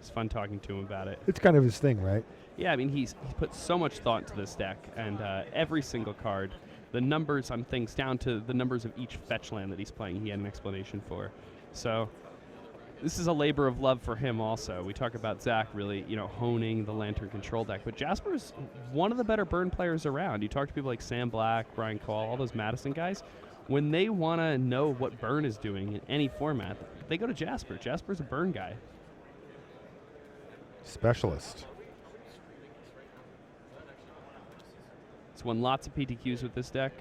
It's fun talking to him about it. It's kind of his thing, right? Yeah, I mean, he's put so much thought into this deck, and every single card, the numbers on things down to the numbers of each fetch land that he's playing, he had an explanation for. So this is a labor of love for him also. We talk about Zach really, honing the Lantern control deck, but Jasper's one of the better burn players around. You talk to people like Sam Black, Ryan Call, all those Madison guys. When they want to know what burn is doing in any format, they go to Jasper. Jasper's a burn guy. Specialist. He's won lots of PTQs with this deck.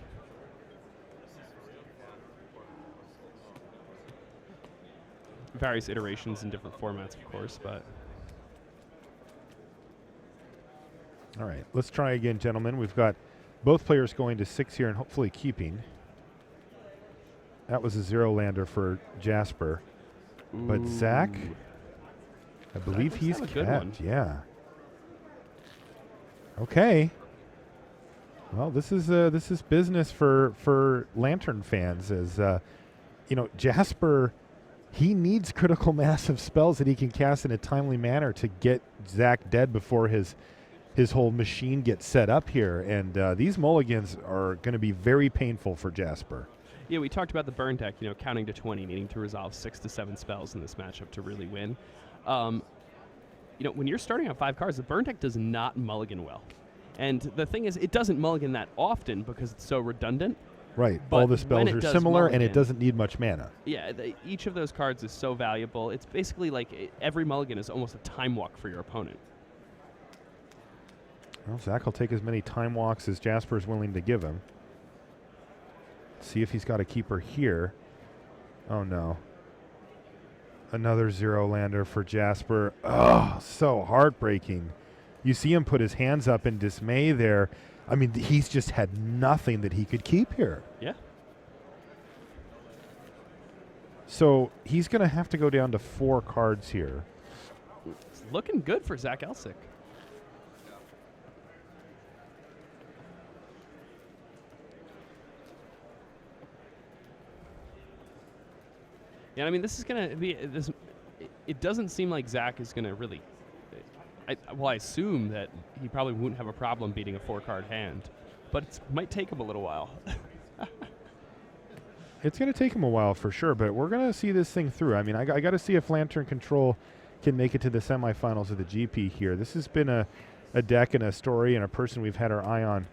Various iterations in different formats, of course, but... All right, let's try again, gentlemen. We've got both players going to 6 here and hopefully keeping. That was a 0-lander for Jasper. But Zach, I believe he's kept. Yeah. Okay. Well, this is business for Lantern fans. As Jasper, he needs critical mass of spells that he can cast in a timely manner to get Zach dead before his whole machine gets set up here. And these mulligans are going to be very painful for Jasper. Yeah, we talked about the burn deck, counting to 20, needing to resolve 6 to 7 spells in this matchup to really win. When you're starting on 5 cards, the burn deck does not mulligan well. And the thing is, it doesn't mulligan that often because it's so redundant. Right. But all the spells are similar, and it doesn't need much mana. Yeah, each of those cards is so valuable. It's basically like every mulligan is almost a time walk for your opponent. Well, Zach will take as many time walks as Jasper is willing to give him. See if he's got a keeper here. Oh, no. Another 0-lander for Jasper. Oh, so heartbreaking. You see him put his hands up in dismay there. I mean, he's just had nothing that he could keep here. Yeah. So he's going to have to go down to 4 cards here. It's looking good for Zach Elsick. Yeah, I mean, this is going to be this. It doesn't seem like Zach is going to really. I assume that he probably wouldn't have a problem beating a 4-card hand, but it might take him a little while. It's going to take him a while for sure, but we're going to see this thing through. I mean, I got to see if Lantern Control can make it to the semifinals of the GP here. This has been a deck and a story and a person we've had our eye on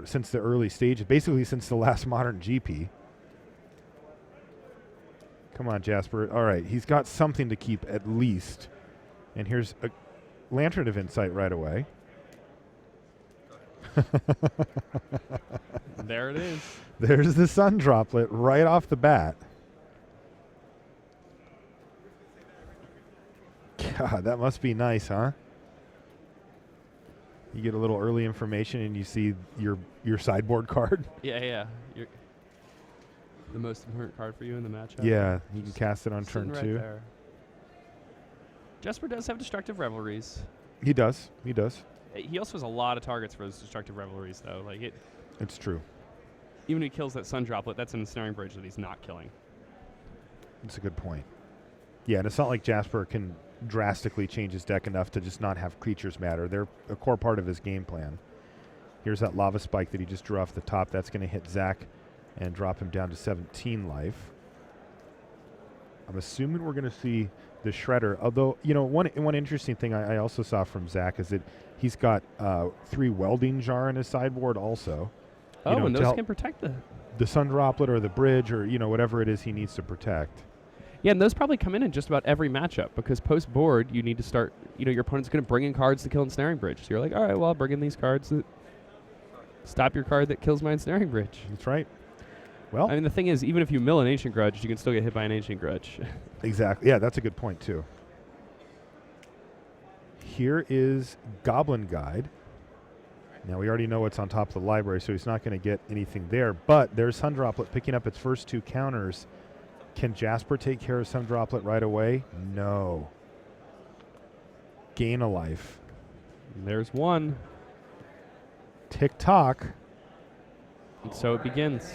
since the early stages, basically since the last modern GP. Come on, Jasper. All right, he's got something to keep at least. And here's a Lantern of Insight right away. There it is. There's the Sun Droplet right off the bat. God, that must be nice, huh? You get a little early information and you see your sideboard card. Yeah. The most important card for you in the matchup. Yeah, you can cast it on turn right 2. There. Jasper does have Destructive Revelries. He does. He also has a lot of targets for his Destructive Revelries, though. It's true. Even if he kills that Sun Droplet, that's an Ensnaring Bridge that he's not killing. That's a good point. Yeah, and it's not like Jasper can drastically change his deck enough to just not have creatures matter. They're a core part of his game plan. Here's that Lava Spike that he just drew off the top. That's going to hit Zach and drop him down to 17 life. I'm assuming we're going to see the Shredder. Although, one interesting thing I also saw from Zach is that he's got 3 Welding Jar in his sideboard also. Oh, and those can protect the Sun Droplet or the bridge or, whatever it is he needs to protect. Yeah, and those probably come in just about every matchup because post-board you need to start, your opponent's going to bring in cards to kill Ensnaring Bridge. So you're like, all right, well, I'll bring in these cards that stop your card that kills my Ensnaring Bridge. That's right. Well, I mean, the thing is, even if you mill an Ancient Grudge, you can still get hit by an Ancient Grudge. Exactly. Yeah, that's a good point, too. Here is Goblin Guide. Now, we already know what's on top of the library, so he's not going to get anything there. But there's Sun Droplet picking up its first 2 counters. Can Jasper take care of Sun Droplet right away? No. Gain a life. There's one. Tick-tock. And so it begins.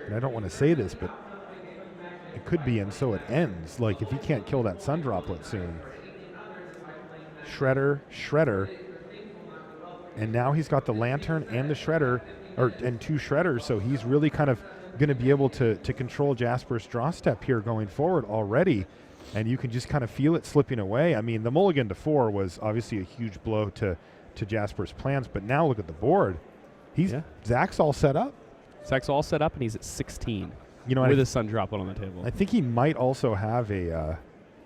And I don't want to say this, but could be, and so it ends. Like, if he can't kill that Sun Droplet soon. Shredder. And now he's got the Lantern and the Shredder, and 2 Shredders, so he's really kind of going to be able to control Jasper's draw step here going forward already. And you can just kind of feel it slipping away. I mean, the mulligan to 4 was obviously a huge blow to Jasper's plans, but now look at the board. Zach's all set up. Zach's all set up, and he's at 16. You know, with a Sun Droplet on the table. I think he might also have an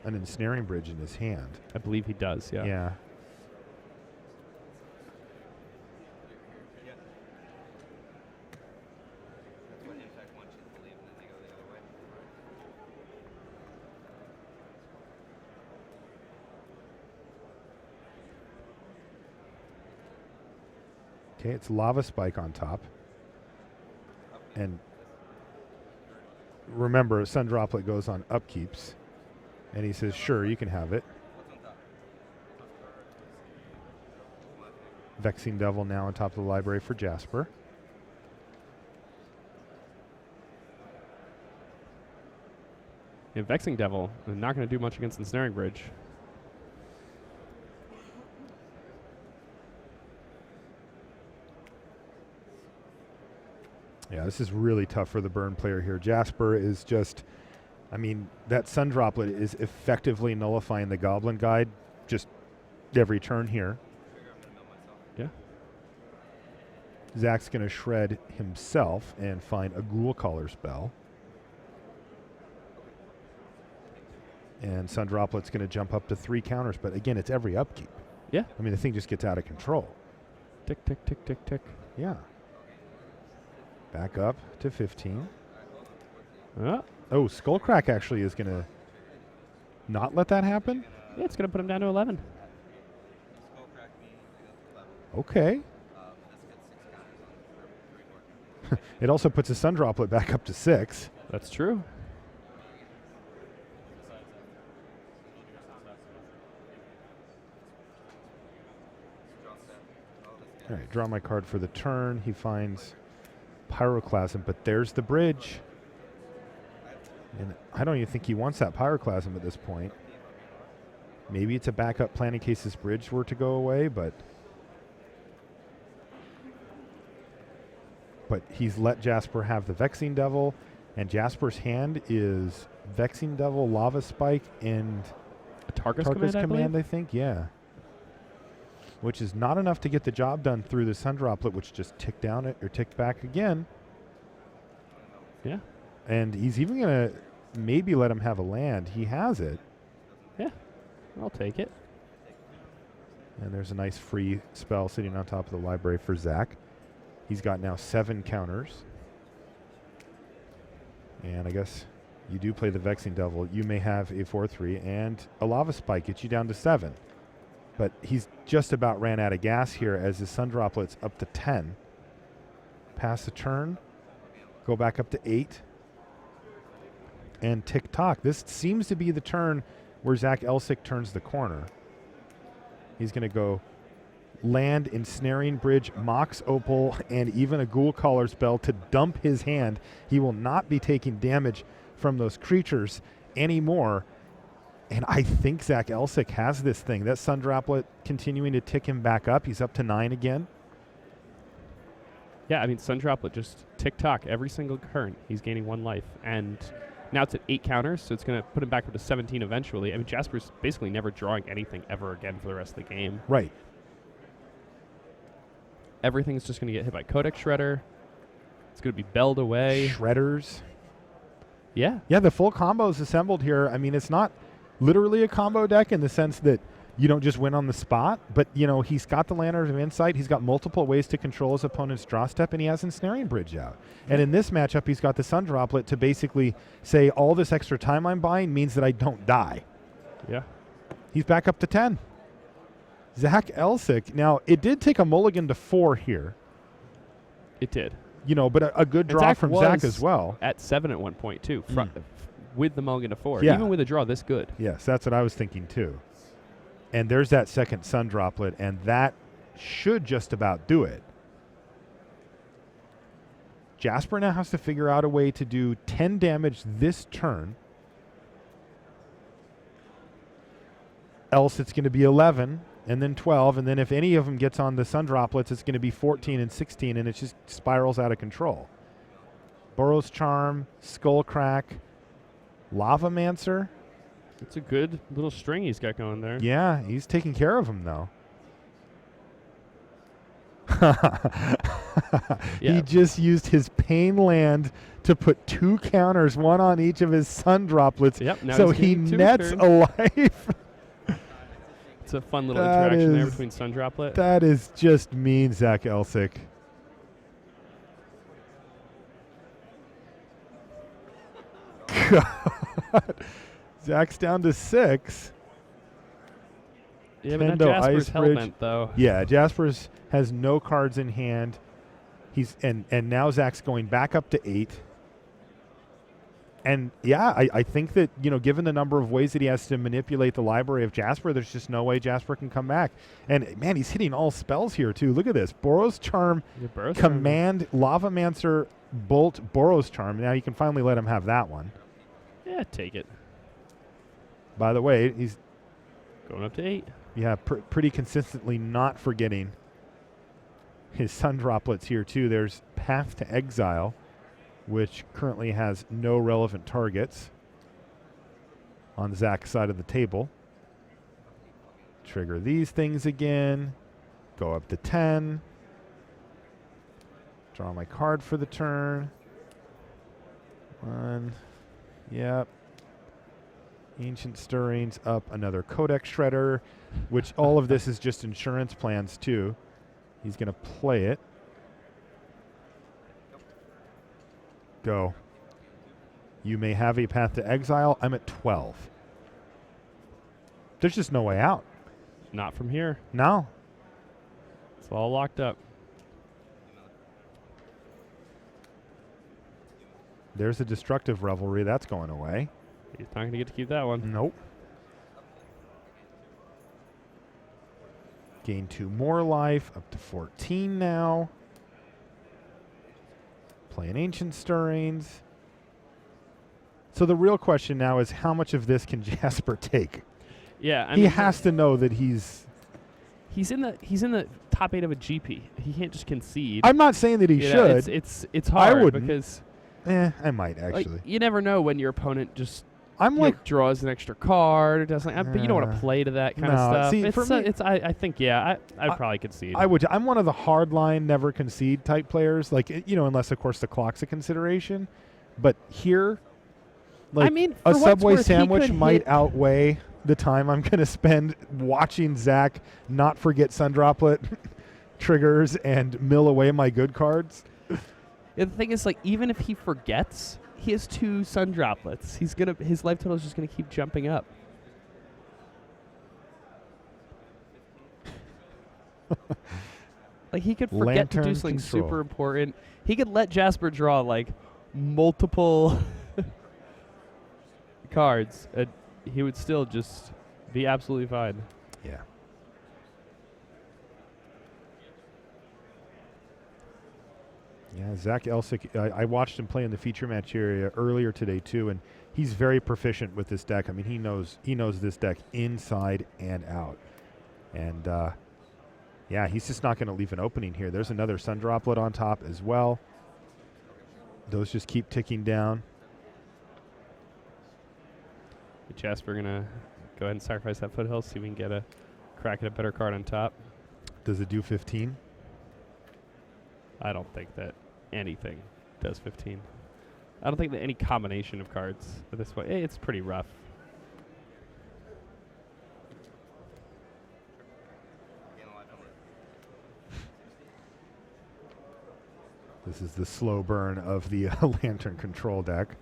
ensnaring bridge in his hand. I believe he does, yeah. Yeah. Okay, it's Lava Spike on top. And remember, Sun Droplet goes on upkeeps. And he says, sure, you can have it. Vexing Devil now on top of the library for Jasper. Yeah, Vexing Devil, not going to do much against the Ensnaring Bridge. Yeah, this is really tough for the burn player here. Jasper is just, I mean, that Sun Droplet is effectively nullifying the Goblin Guide just every turn here. Yeah. Zach's going to shred himself and find a Ghoul Caller spell. And Sun Droplet's going to jump up to 3 counters, but again, it's every upkeep. Yeah. I mean, the thing just gets out of control. Tick, tick, tick, tick, tick. Yeah. Back up to 15. Oh, Skullcrack actually is going to not let that happen? yeah, it's going to put him down to 11. Okay. It also puts a Sun Droplet back up to 6. That's true. All right, draw my card for the turn. He finds Pyroclasm, but there's the bridge. And I don't even think he wants that Pyroclasm at this point. Maybe it's a backup plan in case this bridge were to go away, but he's let Jasper have the Vexing Devil, and Jasper's hand is Vexing Devil, Lava Spike, and A Targus command, I think. Yeah. Which is not enough to get the job done through the Sun Droplet, which just ticked down or ticked back again. Yeah. And he's even going to maybe let him have a land. He has it. Yeah. I'll take it. And there's a nice free spell sitting on top of the library for Zach. He's got now 7 counters. And I guess you do play the Vexing Devil. You may have a 4/3 and a Lava Spike gets you down to 7. But he's just about ran out of gas here as his Sun Droplet's up to 10. Pass the turn. Go back up to 8. And tick-tock. This seems to be the turn where Zach Elsick turns the corner. He's going to go land, Ensnaring Bridge, Mox Opal, and even a Ghoul Caller spell to dump his hand. He will not be taking damage from those creatures anymore. And I think Zach Elsick has this thing. That Sun Droplet continuing to tick him back up. He's up to 9 again. Yeah, I mean, Sun Droplet just tick-tock every single turn. He's gaining 1 life. And now it's at 8 counters, so it's going to put him back up to 17 eventually. I mean, Jasper's basically never drawing anything ever again for the rest of the game. Right. Everything's just going to get hit by Codex Shredder. It's going to be belled away. Shredders. Yeah. Yeah, the full combo is assembled here. I mean, it's not literally a combo deck in the sense that you don't just win on the spot, but, you know, he's got the Lantern of Insight. He's got multiple ways to control his opponent's draw step, and he has Ensnaring Bridge out. And in this matchup, he's got the Sun Droplet to basically say all this extra time I'm buying means that I don't die. Yeah. He's back up to 10. Zach Elsick. Now, it did take a mulligan to 4 here. It did. You know, but a good draw from Zach as well. At 7 at one point, too, with the mulligan to 4. Yeah. Even with a draw this good. Yes, that's what I was thinking, too. And there's that second Sun Droplet, and that should just about do it. Jasper now has to figure out a way to do 10 damage this turn else it's going to be 11 and then 12. And then if any of them gets on the sun droplets, it's going to be 14 and 16, and it just spirals out of control. Burrow's Charm, Skull Crack, Lavamancer. It's a good little string he's got going there. Yeah, he's taking care of him, though. He just used his Pain Land to put 2 counters, one on each of his sun droplets. Yep, now so he's he getting 2 nets return. a life. It's a fun little That interaction there is- between Sun Droplet. That is just mean, Zach Elsick. God. Zach's down to 6. Yeah, but Tendo, that Jasper's Ice Bridge. hellbent, though. Yeah, Jaspers has no cards in hand. He's and now Zach's going back up to 8. And yeah, I think that, given the number of ways that he has to manipulate the library of Jasper, there's just no way Jasper can come back. And man, he's hitting all spells here too. Look at this. Burrow's Charm, Yeah, Burrow's Charm. Command, Lavamancer, Bolt, Burrow's Charm. Now you can finally let him have that one. Yeah, take it. By the way, he's Going up to 8. pretty consistently not forgetting his sun droplets here too. There's Path to Exile, which currently has no relevant targets on Zach's side of the table. Trigger these things again. Go up to 10. Draw my card for the turn. 1. Yep. Ancient Stirrings up, another Codex Shredder, which all of this is just insurance plans too. He's going to play it. Go. You may have a Path to Exile. I'm at 12. There's just no way out. Not from here. No. It's all locked up. There's a Destructive Revelry. That's going away. He's not going to get to keep that one. Nope. Gain 2 more life. Up to 14 now. Playing Ancient Stirrings. So the real question now is, how much of this can Jasper take? Yeah, He has to know that he's in the top 8 of a GP. He can't just concede. I'm not saying that he You know, should. it's hard wouldn't. because I might actually. like, you never know when your opponent just I'm like, draws an extra card or does something, but you don't want to play to that kind of no, stuff. see, It's, for me- I think I'd probably concede. I would. I'm one of the hard line, never concede type players. Like, unless of course the clock's a consideration. But here, like, I mean, a for what's Subway worth, he sandwich could might hit- outweigh the time I'm going to spend watching Zach not forget Sun Droplet triggers and mill away my good cards. The thing is, like, even if he forgets, he has 2 sun droplets. His life total is just gonna keep jumping up. Like, he could forget to do Lantern something control. super important. He could let Jasper draw like multiple cards, and he would still just be absolutely fine. Yeah. Yeah, Zach Elsick, I watched him play in the feature match area earlier today too, and he's very proficient with this deck. I mean, he knows this deck inside and out. And yeah, he's just not going to leave an opening here. There's another Sun Droplet on top as well. Those just keep ticking down. Jasper gonna go ahead and sacrifice that foothill, see if we can get a crack at a better card on top. Does it do 15? I don't think that anything does 15. I don't think that any combination of cards at this point. It's pretty rough. This is the slow burn of the Lantern control deck.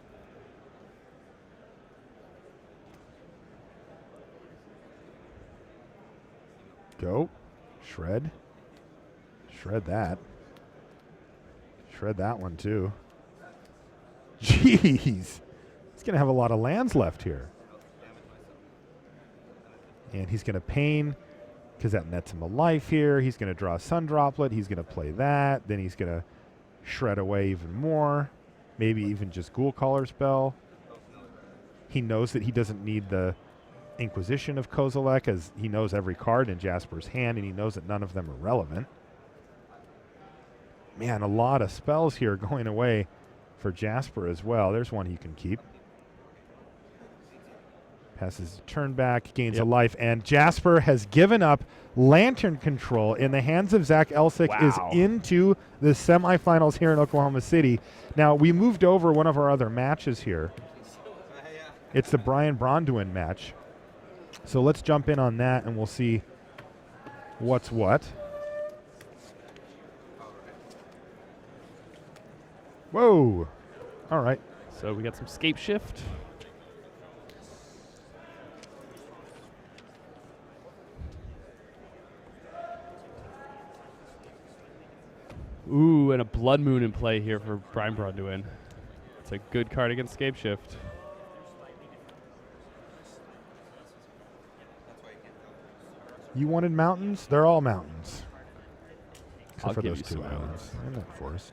Go. Shred. Shred that. Shred that one too. Jeez. He's going to have a lot of lands left here. And he's going to Pain because that nets him a life here. He's going to draw a Sun Droplet. He's going to play that. Then he's going to shred away even more. Maybe even just Ghoul Caller spell. He knows that he doesn't need the Inquisition of Kozilek, as he knows every card in Jasper's hand, and he knows that none of them are relevant. Man, a lot of spells here going away for Jasper as well. There's one he can keep. Passes a turn back, gains a life, and Jasper has given up Lantern control in the hands of Zach Elsick. Wow. Is into the semifinals here in Oklahoma City. Now, we moved over one of our other matches here. It's the Brian Bronduin match. So let's jump in on that, and we'll see what's what. Whoa. All right. So we got some scape shift. Ooh, and a Blood Moon in play here for Brian Bronduin. It's a good card against scape shift. You wanted mountains? They're all mountains. Except I'll for give those you two some islands. mountains. And that forest.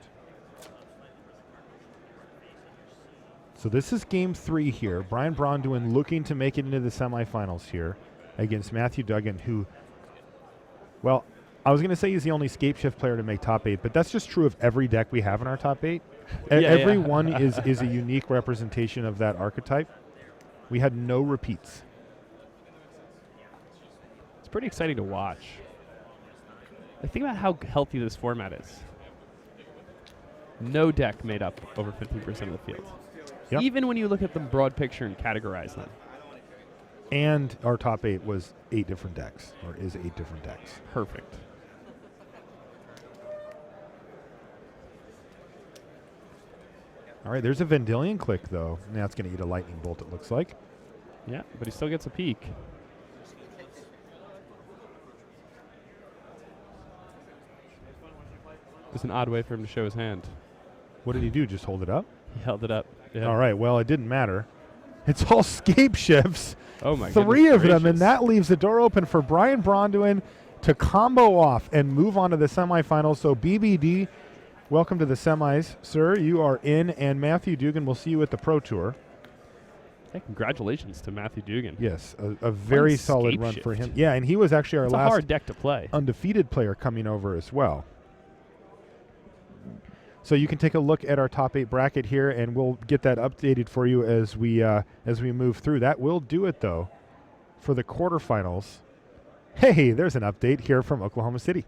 So this is game 3 here. Brian Bronduin looking to make it into the semifinals here against Matthew Duggan, who, well, I was going to say he's the only scape shift player to make top 8, but that's just true of every deck we have in our top 8. Every one is a unique representation of that archetype. We had no repeats. It's pretty exciting to watch. Think about how healthy this format is. No deck made up over 15% of the field. Yep. Even when you look at the broad picture and categorize them. And our top 8 was 8 different decks, or is 8 different decks. Perfect. All right, there's a Vendilion Click, though. Now it's going to eat a Lightning Bolt, it looks like. Yeah, but he still gets a peek. It's an odd way for him to show his hand. What did he do, just hold it up? He held it up. Yeah. All right, well, it didn't matter. It's all scape shifts. Oh, my 3 of them, and gracious. that leaves the door open for Brian Bronduin to combo off and move on to the semifinals. So BBD, welcome to the semis, sir. You are in, and Matthew Dugan, we'll see you at the Pro Tour. Hey, congratulations to Matthew Dugan. Yes, a very solid Scape run for shift. him. Yeah, and he was actually our It's a last hard deck to play. undefeated player coming over as well. So you can take a look at our top 8 bracket here, and we'll get that updated for you as we move through. That will do it, though, for the quarterfinals. Hey, there's an update here from Oklahoma City.